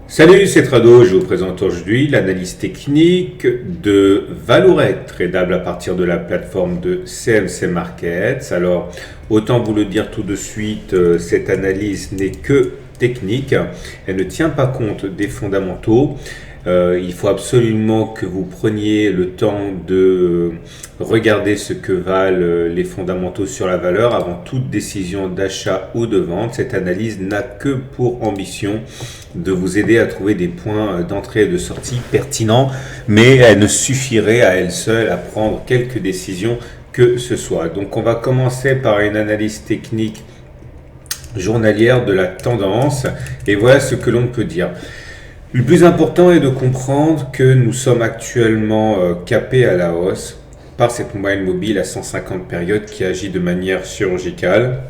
Salut, c'est Trado, je vous présente aujourd'hui l'analyse technique de Vallourec, tradable à partir de la plateforme de CMC Markets. Alors, autant vous le dire tout de suite, cette analyse n'est que technique, elle ne tient pas compte des fondamentaux. Il faut absolument que vous preniez le temps de regarder ce que valent les fondamentaux sur la valeur avant toute décision d'achat ou de vente. Cette analyse n'a que pour ambition de vous aider à trouver des points d'entrée et de sortie pertinents, mais elle ne suffirait à elle seule à prendre quelques décisions que ce soit. Donc on va commencer par une analyse technique journalière de la tendance et voilà ce que l'on peut dire. Le plus important est de comprendre que nous sommes actuellement capés à la hausse par cette moyenne mobile à 150 périodes qui agit de manière chirurgicale.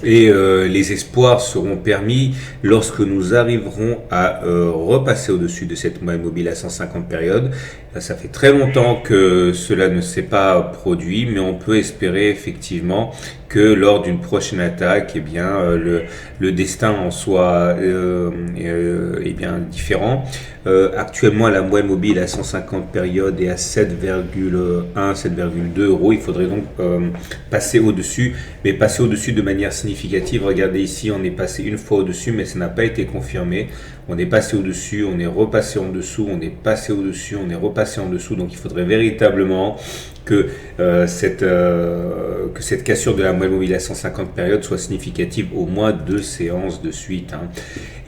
Et les espoirs seront permis lorsque nous arriverons à repasser au-dessus de cette moyenne mobile à 150 périodes. Là, ça fait très longtemps que cela ne s'est pas produit, mais on peut espérer effectivement que lors d'une prochaine attaque, eh bien, le destin en soit eh bien, différent. Actuellement, la moyenne mobile à 150 périodes est à 7,1, 7,2 euros. Il faudrait donc passer au-dessus, mais passer au-dessus de manière significative. Regardez ici, on est passé une fois au-dessus, mais ça n'a pas été confirmé. On est passé au-dessus, on est repassé en dessous, on est passé au-dessus, on est repassé en dessous. Donc il faudrait véritablement que cette cassure de la moyenne mobile à 150 périodes soit significative au moins 2 séances de suite.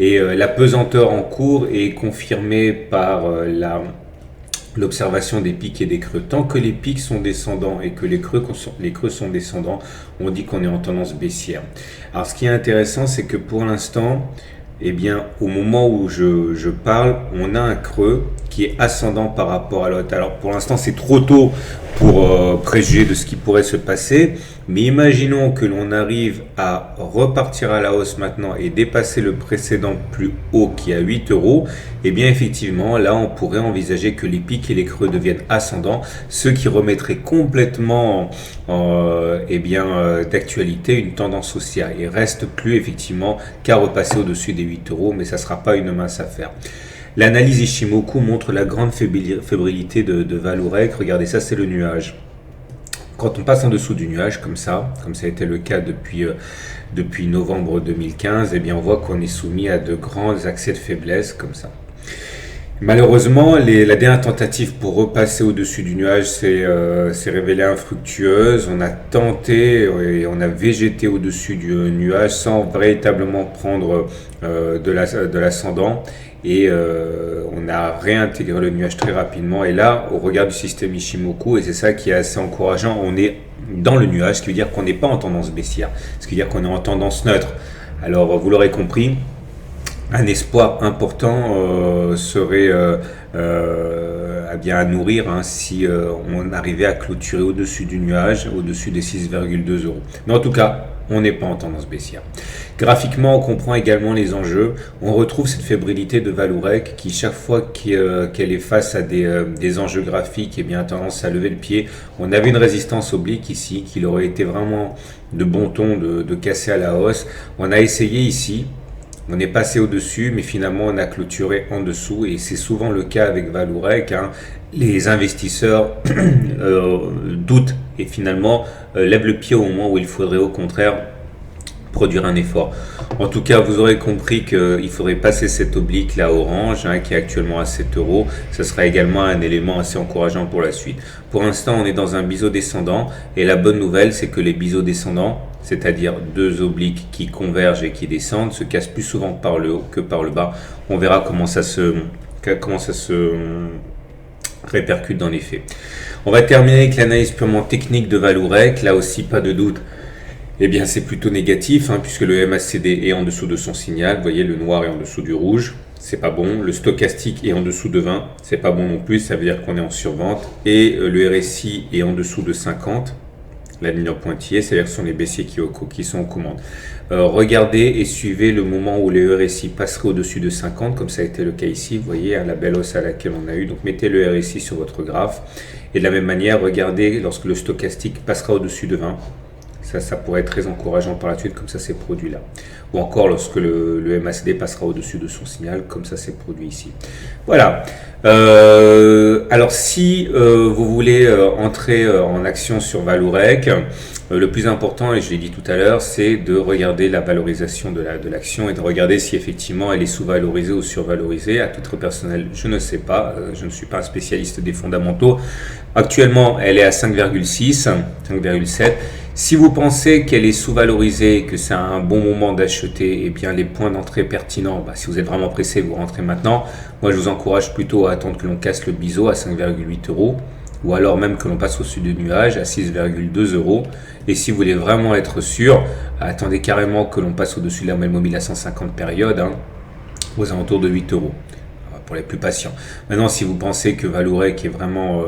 Et la pesanteur en cours est confirmée par l'observation des pics et des creux. Tant que les pics sont descendants et que les creux sont descendants, on dit qu'on est en tendance baissière. Alors ce qui est intéressant, c'est que pour l'instant, eh bien, au moment où je parle, on a un creux qui est ascendant par rapport à l'autre. Alors pour l'instant, c'est trop tôt pour préjuger de ce qui pourrait se passer, mais imaginons que l'on arrive à repartir à la hausse maintenant et dépasser le précédent plus haut qui est à 8 euros, et bien effectivement, là on pourrait envisager que les pics et les creux deviennent ascendants, ce qui remettrait complètement d'actualité une tendance haussière. Il reste plus effectivement qu'à repasser au-dessus des 8 euros, mais ça ne sera pas une mince affaire. L'analyse Ishimoku montre la grande fébrilité de Vallourec. Regardez, ça c'est le nuage. Quand on passe en dessous du nuage comme ça a été le cas depuis novembre 2015, eh bien on voit qu'on est soumis à de grands accès de faiblesse comme ça. Malheureusement, la dernière tentative pour repasser au-dessus du nuage s'est révélée infructueuse. On a tenté et on a végété au-dessus du nuage sans véritablement prendre de l'ascendant. Et on a réintégré le nuage très rapidement. Et là, au regard du système Ishimoku, et c'est ça qui est assez encourageant, on est dans le nuage, ce qui veut dire qu'on n'est pas en tendance baissière, ce qui veut dire qu'on est en tendance neutre. Alors, vous l'aurez compris, un espoir important serait à nourrir si on arrivait à clôturer au-dessus du nuage, au-dessus des 6,2 euros. Mais en tout cas, on n'est pas en tendance baissière. Graphiquement, on comprend également les enjeux. On retrouve cette fébrilité de Vallourec qui, chaque fois qu'elle est face à des enjeux graphiques, a tendance à lever le pied. On avait une résistance oblique ici, qu'il aurait été vraiment de bon ton de casser à la hausse. On a essayé ici. On est passé au-dessus, mais finalement on a clôturé en dessous et c'est souvent le cas avec Vallourec. Les investisseurs doutent et finalement lèvent le pied au moment où il faudrait au contraire produire un effort. En tout cas, vous aurez compris qu'il faudrait passer cette oblique là orange qui est actuellement à 7 euros. Ce sera également un élément assez encourageant pour la suite. Pour l'instant, on est dans un biseau descendant et la bonne nouvelle, c'est que les biseaux descendants, c'est-à-dire deux obliques qui convergent et qui descendent, se cassent plus souvent par le haut que par le bas. On verra comment ça se répercute dans les faits. On va terminer avec l'analyse purement technique de Vallourec. Là aussi, pas de doute. Eh bien, c'est plutôt négatif, puisque le MACD est en dessous de son signal. Vous voyez, le noir est en dessous du rouge. C'est pas bon. Le stochastique est en dessous de 20. C'est pas bon non plus. Ça veut dire qu'on est en survente. Et le RSI est en dessous de 50. La ligne en pointillé, c'est-à-dire que ce sont les baissiers qui sont aux commandes. Regardez et suivez le moment où les RSI passeraient au-dessus de 50, comme ça a été le cas ici. Vous voyez la belle hausse à laquelle on a eu. Donc mettez le RSI sur votre graphe. Et de la même manière, regardez lorsque le stochastique passera au-dessus de 20. Ça pourrait être très encourageant par la suite, comme ça s'est produit là. Ou encore lorsque le MACD passera au-dessus de son signal, comme ça s'est produit ici. Voilà. Alors si vous voulez entrer en action sur Vallourec, le plus important, et je l'ai dit tout à l'heure, c'est de regarder la valorisation de l'action et de regarder si effectivement elle est sous-valorisée ou survalorisée. À titre personnel, je ne sais pas, je ne suis pas un spécialiste des fondamentaux. Actuellement, elle est à 5,6, 5,7. Si vous pensez qu'elle est sous-valorisée, que c'est un bon moment d'acheter, eh bien les points d'entrée pertinents, si vous êtes vraiment pressé, vous rentrez maintenant. Moi, je vous encourage plutôt à attendre que l'on casse le biseau à 5,8 euros, ou alors même que l'on passe au-dessus du nuage à 6,2 euros. Et si vous voulez vraiment être sûr, attendez carrément que l'on passe au-dessus de la moyenne mobile à 150 périodes, aux alentours de 8 euros, pour les plus patients. Maintenant, si vous pensez que Vallourec est vraiment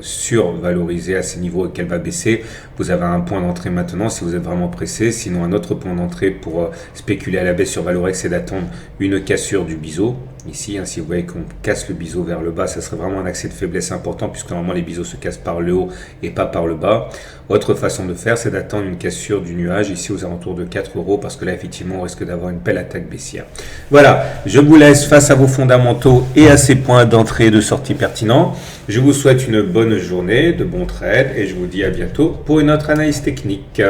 survalorisé à ces niveaux et qu'elle va baisser, vous avez un point d'entrée maintenant si vous êtes vraiment pressé. Sinon, un autre point d'entrée pour spéculer à la baisse sur Vallourec, c'est d'attendre une cassure du biseau. Ici, si vous voyez qu'on casse le biseau vers le bas, ça serait vraiment un accès de faiblesse important, puisque normalement les biseaux se cassent par le haut et pas par le bas. Autre façon de faire, c'est d'attendre une cassure du nuage ici aux alentours de 4 euros, parce que là effectivement on risque d'avoir une belle attaque baissière. Voilà, je vous laisse face à vos fondamentaux et à ces points d'entrée et de sortie pertinents. Je vous souhaite une bonne journée, de bons trades, et je vous dis à bientôt pour une autre analyse technique.